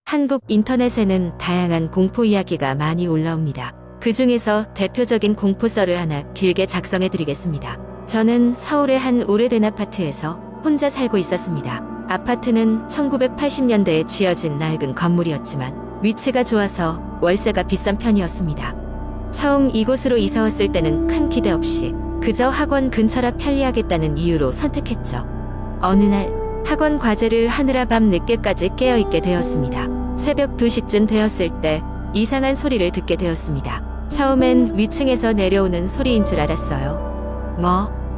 한국 인터넷에는 다양한 공포 이야기가 많이 올라옵니다. 그 중에서 대표적인 공포썰을 하나 길게 작성해 드리겠습니다. 저는 서울의 한 오래된 아파트에서 혼자 살고 있었습니다. 아파트는 1980년대에 지어진 낡은 건물이었지만 위치가 좋아서 월세가 비싼 편이었습니다. 처음 이곳으로 이사 왔을 때는 큰 기대 없이 그저 학원 근처라 편리하겠다는 이유로 선택했죠. 어느 날 학원 과제를 하느라 밤 늦게까지 깨어있게 되었습니다. 새벽 2시쯤 되었을 때 이상한 소리를 듣게 되었습니다. 처음엔 위층에서 내려오는 소리인 줄 알았어요.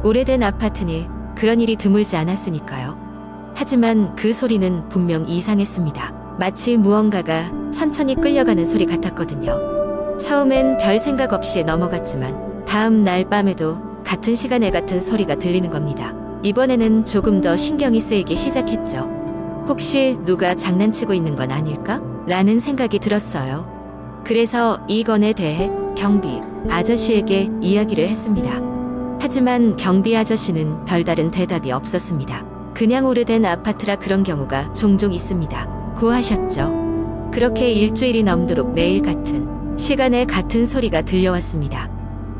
오래된 아파트니 그런 일이 드물지 않았으니까요. 하지만 그 소리는 분명 이상했습니다. 마치 무언가가 천천히 끌려가는 소리 같았거든요. 처음엔 별 생각 없이 넘어갔지만 다음 날 밤에도 같은 시간에 같은 소리가 들리는 겁니다. 이번에는 조금 더 신경이 쓰이기 시작했죠. 혹시 누가 장난치고 있는 건 아닐까? 라는 생각이 들었어요. 그래서 이 건에 대해 경비 아저씨에게 이야기를 했습니다. 하지만 경비 아저씨는 별다른 대답이 없었습니다. 그냥 오래된 아파트라 그런 경우가 종종 있습니다. 고하셨죠. 그렇게 일주일이 넘도록 매일 같은 시간에 같은 소리가 들려왔습니다.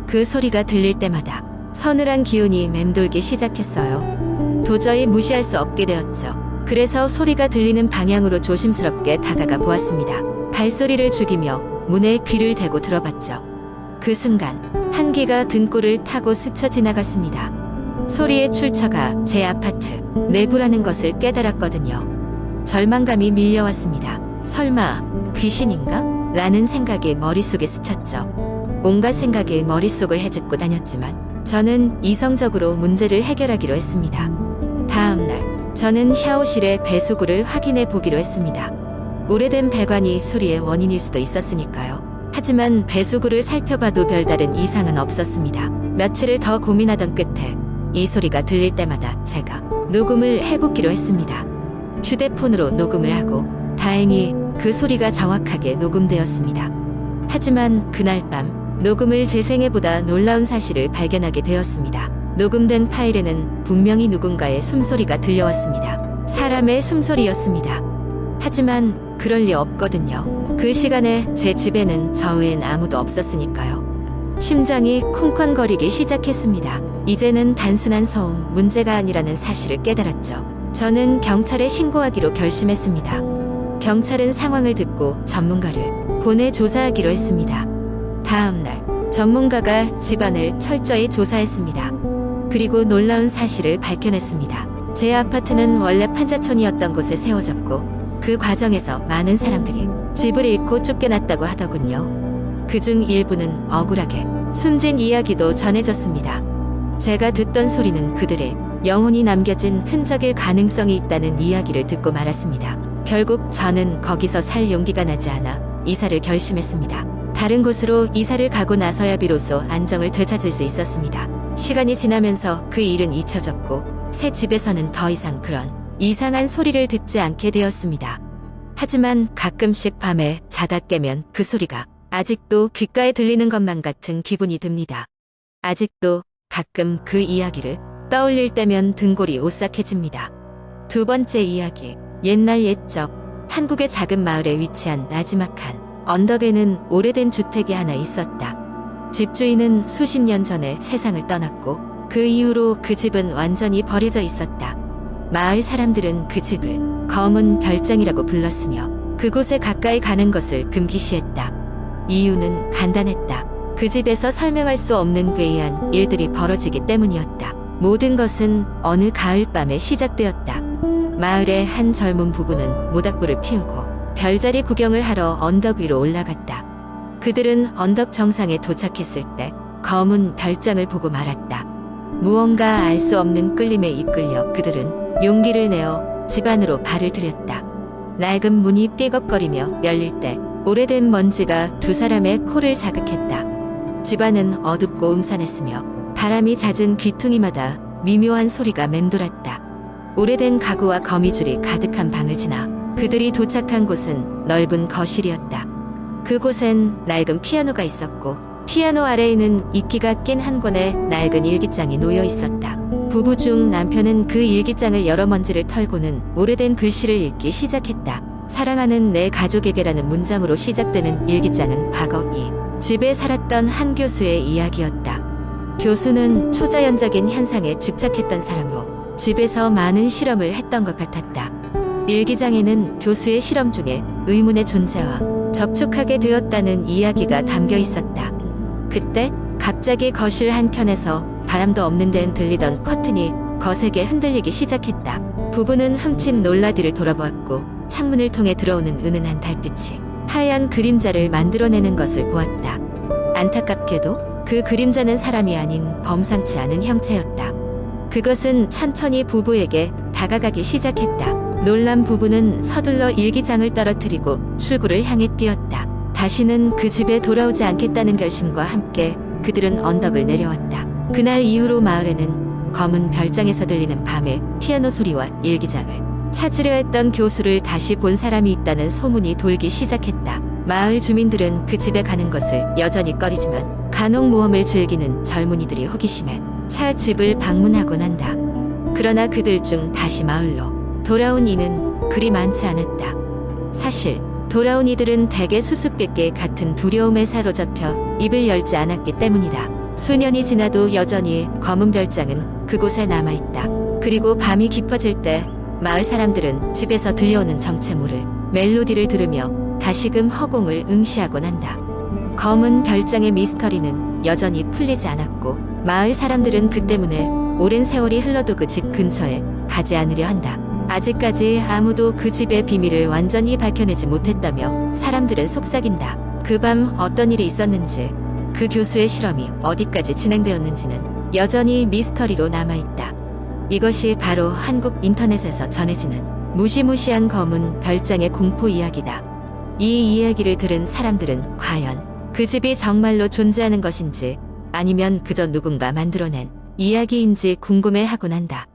그 소리가 들릴 때마다 서늘한 기운이 맴돌기 시작했어요. 도저히 무시할 수 없게 되었죠. 그래서 소리가 들리는 방향으로 조심스럽게 다가가 보았습니다. 발소리를 죽이며 문에 귀를 대고 들어봤죠. 그 순간 한기가 등골을 타고 스쳐 지나갔습니다. 소리의 출처가 제 아파트 내부라는 것을 깨달았거든요. 절망감이 밀려왔습니다. 설마 귀신인가? 라는 생각이 머릿속에 스쳤죠. 온갖 생각이 머릿속을 헤집고 다녔지만 저는 이성적으로 문제를 해결하기로 했습니다. 다음 날 저는 샤워실의 배수구를 확인해 보기로 했습니다. 오래된 배관이 소리의 원인일 수도 있었으니까요. 하지만 배수구를 살펴봐도 별다른 이상은 없었습니다. 며칠을 더 고민하던 끝에 이 소리가 들릴 때마다 제가 녹음을 해보기로 했습니다. 휴대폰으로 녹음을 하고 다행히 그 소리가 정확하게 녹음되었습니다. 하지만 그날 밤 녹음을 재생해보다 놀라운 사실을 발견하게 되었습니다. 녹음된 파일에는 분명히 누군가의 숨소리가 들려왔습니다. 사람의 숨소리였습니다. 하지만 그럴 리 없거든요. 그 시간에 제 집에는 저 외엔 아무도 없었으니까요. 심장이 쿵쾅거리기 시작했습니다. 이제는 단순한 소음 문제가 아니라는 사실을 깨달았죠. 저는 경찰에 신고하기로 결심했습니다. 경찰은 상황을 듣고 전문가를 보내 조사하기로 했습니다. 다음 날 전문가가 집안을 철저히 조사했습니다. 그리고 놀라운 사실을 밝혀냈습니다. 제 아파트는 원래 판자촌이었던 곳에 세워졌고 그 과정에서 많은 사람들이 집을 잃고 쫓겨났다고 하더군요. 그중 일부는 억울하게 숨진 이야기도 전해졌습니다. 제가 듣던 소리는 그들의 영혼이 남겨진 흔적일 가능성이 있다는 이야기를 듣고 말았습니다. 결국 저는 거기서 살 용기가 나지 않아 이사를 결심했습니다. 다른 곳으로 이사를 가고 나서야 비로소 안정을 되찾을 수 있었습니다. 시간이 지나면서 그 일은 잊혀졌고 새 집에서는 더 이상 그런 이상한 소리를 듣지 않게 되었습니다. 하지만 가끔씩 밤에 자다 깨면 그 소리가 아직도 귓가에 들리는 것만 같은 기분이 듭니다. 아직도 가끔 그 이야기를 떠올릴 때면 등골이 오싹해집니다. 두 번째 이야기. 옛날 옛적 한국의 작은 마을에 위치한 나지막한 언덕에는 오래된 주택이 하나 있었다. 집주인은 수십 년 전에 세상을 떠났고 그 이후로 그 집은 완전히 버려져 있었다. 마을 사람들은 그 집을 검은 별장이라고 불렀으며 그곳에 가까이 가는 것을 금기시했다. 이유는 간단했다. 그 집에서 설명할 수 없는 괴이한 일들이 벌어지기 때문이었다. 모든 것은 어느 가을밤에 시작되었다. 마을의 한 젊은 부부는 모닥불을 피우고 별자리 구경을 하러 언덕 위로 올라갔다. 그들은 언덕 정상에 도착했을 때 검은 별장을 보고 말았다. 무언가 알 수 없는 끌림에 이끌려 그들은 용기를 내어 집 안으로 발을 들였다. 낡은 문이 삐걱거리며 열릴 때 오래된 먼지가 두 사람의 코를 자극했다. 집안은 어둡고 음산했으며 바람이 잦은 귀퉁이마다 미묘한 소리가 맴돌았다. 오래된 가구와 거미줄이 가득한 방을 지나 그들이 도착한 곳은 넓은 거실이었다. 그곳엔 낡은 피아노가 있었고 피아노 아래에는 이끼가 낀 한 권의 낡은 일기장이 놓여 있었다. 부부 중 남편은 그 일기장을 열어 먼지를 털고는 오래된 글씨를 읽기 시작했다. 사랑하는 내 가족에게라는 문장으로 시작되는 일기장은 과거 이 집에 살았던 한 교수의 이야기였다. 교수는 초자연적인 현상에 집착했던 사람으로 집에서 많은 실험을 했던 것 같았다. 일기장에는 교수의 실험 중에 의문의 존재와 접촉하게 되었다는 이야기가 담겨 있었다. 그때 갑자기 거실 한켠에서 바람도 없는 데는 들리던 커튼이 거세게 흔들리기 시작했다. 부부는 흠칫 놀라 뒤를 돌아보았고 창문을 통해 들어오는 은은한 달빛이 하얀 그림자를 만들어내는 것을 보았다. 안타깝게도 그 그림자는 사람이 아닌 범상치 않은 형체였다. 그것은 천천히 부부에게 다가가기 시작했다. 놀란 부부는 서둘러 일기장을 떨어뜨리고 출구를 향해 뛰었다. 다시는 그 집에 돌아오지 않겠다는 결심과 함께 그들은 언덕을 내려왔다. 그날 이후로 마을에는 검은 별장에서 들리는 밤의 피아노 소리와 일기장을 찾으려 했던 교수를 다시 본 사람이 있다는 소문이 돌기 시작했다. 마을 주민들은 그 집에 가는 것을 여전히 꺼리지만 간혹 모험을 즐기는 젊은이들이 호기심에 차 집을 방문하곤 한다. 그러나 그들 중 다시 마을로 돌아온 이는 그리 많지 않았다. 사실 돌아온 이들은 대개 수수께끼 같은 두려움에 사로잡혀 입을 열지 않았기 때문이다. 수년이 지나도 여전히 검은 별장은 그곳에 남아있다. 그리고 밤이 깊어질 때 마을 사람들은 집에서 들려오는 정체모를 멜로디를 들으며 다시금 허공을 응시하곤 한다. 검은 별장의 미스터리는 여전히 풀리지 않았고 마을 사람들은 그 때문에 오랜 세월이 흘러도 그 집 근처에 가지 않으려 한다. 아직까지 아무도 그 집의 비밀을 완전히 밝혀내지 못했다며 사람들은 속삭인다. 그 밤 어떤 일이 있었는지, 그 교수의 실험이 어디까지 진행되었는지는 여전히 미스터리로 남아있다. 이것이 바로 한국 인터넷에서 전해지는 무시무시한 검은 별장의 공포 이야기다. 이 이야기를 들은 사람들은 과연 그 집이 정말로 존재하는 것인지 아니면 그저 누군가 만들어낸 이야기인지 궁금해하곤 한다.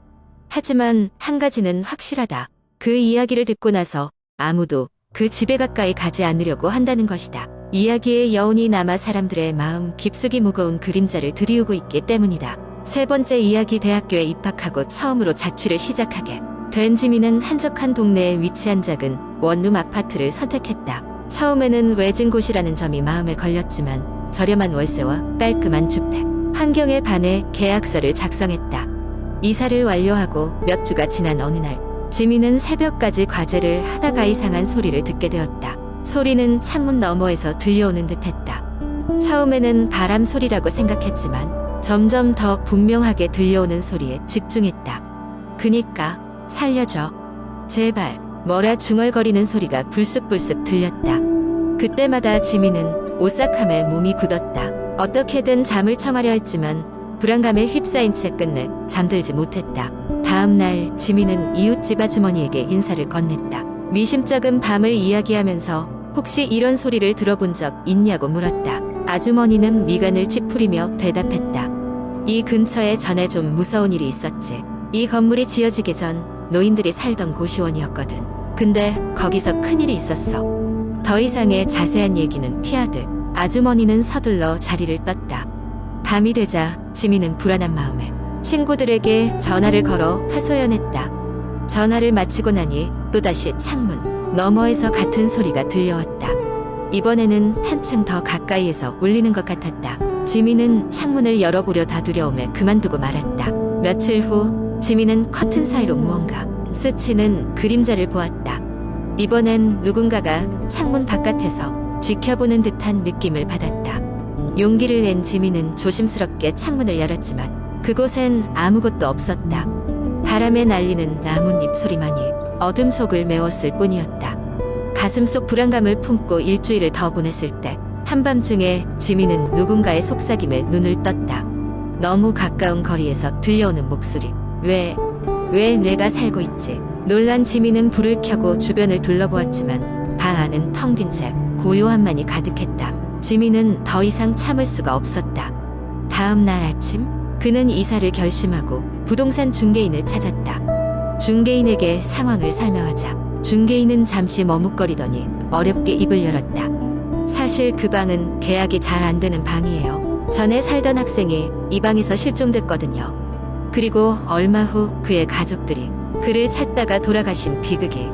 하지만 한 가지는 확실하다. 그 이야기를 듣고 나서 아무도 그 집에 가까이 가지 않으려고 한다는 것이다. 이야기의 여운이 남아 사람들의 마음 깊숙이 무거운 그림자를 들이우고 있기 때문이다. 세 번째 이야기. 대학교에 입학하고 처음으로 자취를 시작하게 된 지민은 한적한 동네에 위치한 작은 원룸 아파트를 선택했다. 처음에는 외진 곳이라는 점이 마음에 걸렸지만 저렴한 월세와 깔끔한 주택 환경에 반해 계약서를 작성했다. 이사를 완료하고 몇 주가 지난 어느 날 지민은 새벽까지 과제를 하다가 이상한 소리를 듣게 되었다. 소리는 창문 너머에서 들려오는 듯했다. 처음에는 바람 소리라고 생각했지만 점점 더 분명하게 들려오는 소리에 집중했다. 그니까 살려줘. 제발. 뭐라 중얼거리는 소리가 불쑥불쑥 들렸다. 그때마다 지민은 오싹함에 몸이 굳었다. 어떻게든 잠을 청하려 했지만 불안감에 휩싸인 채 끝내 잠들지 못했다. 다음날 지민은 이웃집 아주머니에게 인사를 건넸다. 미심쩍은 밤을 이야기하면서 혹시 이런 소리를 들어본 적 있냐고 물었다. 아주머니는 미간을 찌푸리며 대답했다. 이 근처에 전에 좀 무서운 일이 있었지. 이 건물이 지어지기 전 노인들이 살던 고시원이었거든. 근데 거기서 큰일이 있었어. 더 이상의 자세한 얘기는 피하듯 아주머니는 서둘러 자리를 떴다. 밤이 되자 지민은 불안한 마음에 친구들에게 전화를 걸어 하소연했다. 전화를 마치고 나니 또다시 창문 너머에서 같은 소리가 들려왔다. 이번에는 한층 더 가까이에서 울리는 것 같았다. 지민은 창문을 열어보려 다두려움에 그만두고 말았다. 며칠 후 지민은 커튼 사이로 무언가 스치는 그림자를 보았다. 이번엔 누군가가 창문 바깥에서 지켜보는 듯한 느낌을 받았다. 용기를 낸 지민은 조심스럽게 창문을 열었지만 그곳엔 아무것도 없었다. 바람에 날리는 나뭇잎 소리만이 어둠 속을 메웠을 뿐이었다. 가슴속 불안감을 품고 일주일을 더 보냈을 때 한밤중에 지민은 누군가의 속삭임에 눈을 떴다. 너무 가까운 거리에서 들려오는 목소리. 왜 내가 살고 있지? 놀란 지민은 불을 켜고 주변을 둘러보았지만 방 안은 텅 빈 채 고요함만이 가득했다. 지민은 더 이상 참을 수가 없었다. 다음 날 아침 그는 이사를 결심하고 부동산 중개인을 찾았다. 중개인에게 상황을 설명하자 중개인은 잠시 머뭇거리더니 어렵게 입을 열었다. 사실 그 방은 계약이 잘 안 되는 방이에요. 전에 살던 학생이 이 방에서 실종됐거든요. 그리고 얼마 후 그의 가족들이 그를 찾다가 돌아가신 비극이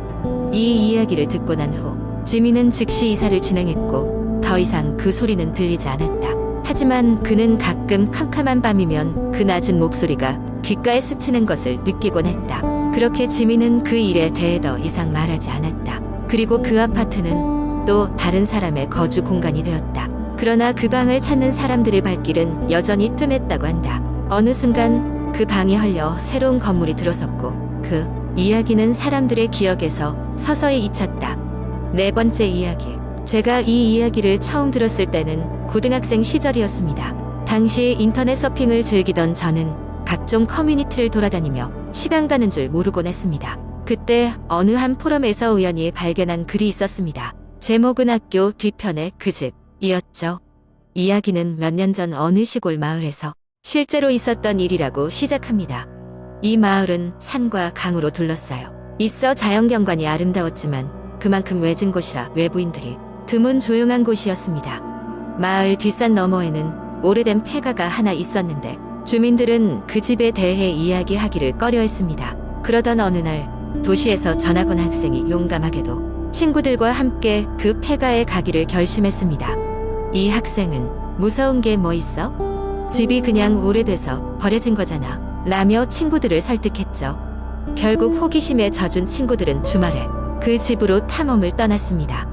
이 이야기를 듣고 난 후 지민은 즉시 이사를 진행했고 더 이상 그 소리는 들리지 않았다. 하지만 그는 가끔 캄캄한 밤이면 그 낮은 목소리가 귓가에 스치는 것을 느끼곤 했다. 그렇게 지민은 그 일에 대해 더 이상 말하지 않았다. 그리고 그 아파트는 또 다른 사람의 거주 공간이 되었다. 그러나 그 방을 찾는 사람들의 발길은 여전히 뜸했다고 한다. 어느 순간 그 방이 헐려 새로운 건물이 들어섰고 그 이야기는 사람들의 기억에서 서서히 잊혔다. 네 번째 이야기. 제가 이 이야기를 처음 들었을 때는 고등학생 시절이었습니다. 당시 인터넷 서핑을 즐기던 저는 각종 커뮤니티를 돌아다니며 시간 가는 줄 모르곤 했습니다. 그때 어느 한 포럼에서 우연히 발견한 글이 있었습니다. 제목은 학교 뒤편의 그 집이었죠. 이야기는 몇 년 전 어느 시골 마을에서 실제로 있었던 일이라고 시작합니다. 이 마을은 산과 강으로 둘러싸여 있어 자연경관이 아름다웠지만 그만큼 외진 곳이라 외부인들이 드문 조용한 곳이었습니다. 마을 뒷산 너머에는 오래된 폐가가 하나 있었는데 주민들은 그 집에 대해 이야기하기를 꺼려했습니다. 그러던 어느 날 도시에서 전학 온 학생이 용감하게도 친구들과 함께 그 폐가에 가기를 결심했습니다. 이 학생은 무서운 게 뭐 있어? 집이 그냥 오래돼서 버려진 거잖아 라며 친구들을 설득했죠. 결국 호기심에 젖은 친구들은 주말에 그 집으로 탐험을 떠났습니다.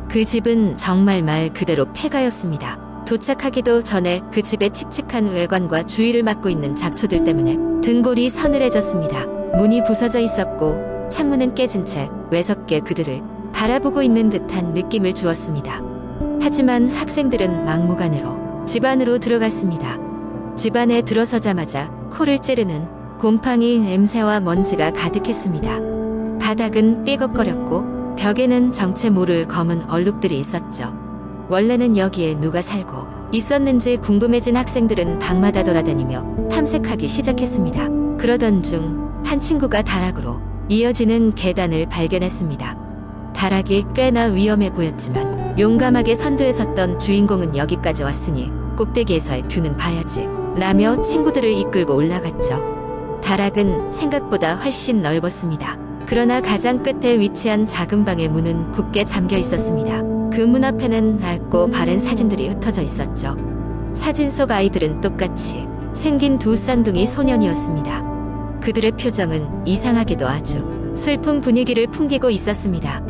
그 집은 정말 말 그대로 폐가였습니다. 도착하기도 전에 그 집의 칙칙한 외관과 주위를 막고 있는 잡초들 때문에 등골이 서늘해졌습니다. 문이 부서져 있었고 창문은 깨진 채 외섭게 그들을 바라보고 있는 듯한 느낌을 주었습니다. 하지만 학생들은 막무가내로 집 안으로 들어갔습니다. 집 안에 들어서자마자 코를 찌르는 곰팡이 냄새와 먼지가 가득했습니다. 바닥은 삐걱거렸고 벽에는 정체 모를 검은 얼룩들이 있었죠. 원래는 여기에 누가 살고 있었는지 궁금해진 학생들은 방마다 돌아다니며 탐색하기 시작했습니다. 그러던 중 한 친구가 다락으로 이어지는 계단을 발견했습니다. 다락이 꽤나 위험해 보였지만 용감하게 선두에 섰던 주인공은 여기까지 왔으니 꼭대기에서의 뷰는 봐야지 라며 친구들을 이끌고 올라갔죠. 다락은 생각보다 훨씬 넓었습니다. 그러나 가장 끝에 위치한 작은 방의 문은 굳게 잠겨 있었습니다. 그 문 앞에는 낡고 바른 사진들이 흩어져 있었죠. 사진 속 아이들은 똑같이 생긴 두 쌍둥이 소년이었습니다. 그들의 표정은 이상하게도 아주 슬픈 분위기를 풍기고 있었습니다.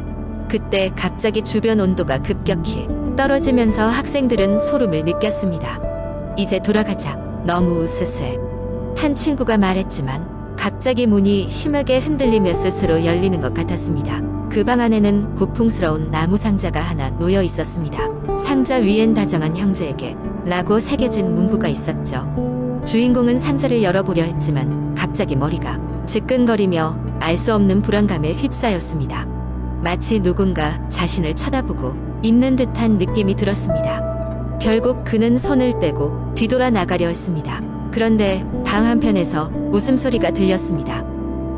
그때 갑자기 주변 온도가 급격히 떨어지면서 학생들은 소름을 느꼈습니다. 이제 돌아가자. 너무 으스스해. 한 친구가 말했지만 갑자기 문이 심하게 흔들리며 스스로 열리는 것 같았습니다. 그 방 안에는 고풍스러운 나무 상자가 하나 놓여 있었습니다. 상자 위엔 다정한 형제에게 라고 새겨진 문구가 있었죠. 주인공은 상자를 열어보려 했지만 갑자기 머리가 지끈거리며 알 수 없는 불안감에 휩싸였습니다. 마치 누군가 자신을 쳐다보고 있는 듯한 느낌이 들었습니다. 결국 그는 손을 떼고 뒤돌아 나가려 했습니다. 그런데 방 한편에서 웃음소리가 들렸습니다.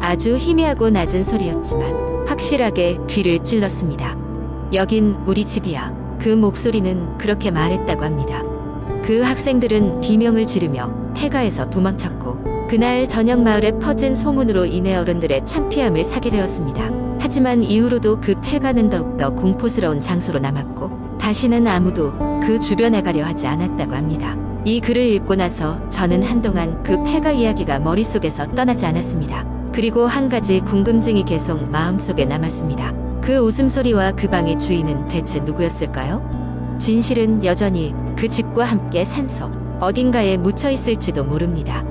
아주 희미하고 낮은 소리였지만 확실하게 귀를 찔렀습니다. 여긴 우리 집이야. 그 목소리는 그렇게 말했다고 합니다. 그 학생들은 비명을 지르며 폐가에서 도망쳤고 그날 저녁 마을에 퍼진 소문으로 인해 어른들의 창피함을 사게 되었습니다. 하지만 이후로도 그 폐가는 더욱더 공포스러운 장소로 남았고 다시는 아무도 그 주변에 가려 하지 않았다고 합니다. 이 글을 읽고 나서 저는 한동안 그 폐가 이야기가 머릿속에서 떠나지 않았습니다. 그리고 한 가지 궁금증이 계속 마음속에 남았습니다. 그 웃음소리와 그 방의 주인은 대체 누구였을까요? 진실은 여전히 그 집과 함께 산속 어딘가에 묻혀 있을지도 모릅니다.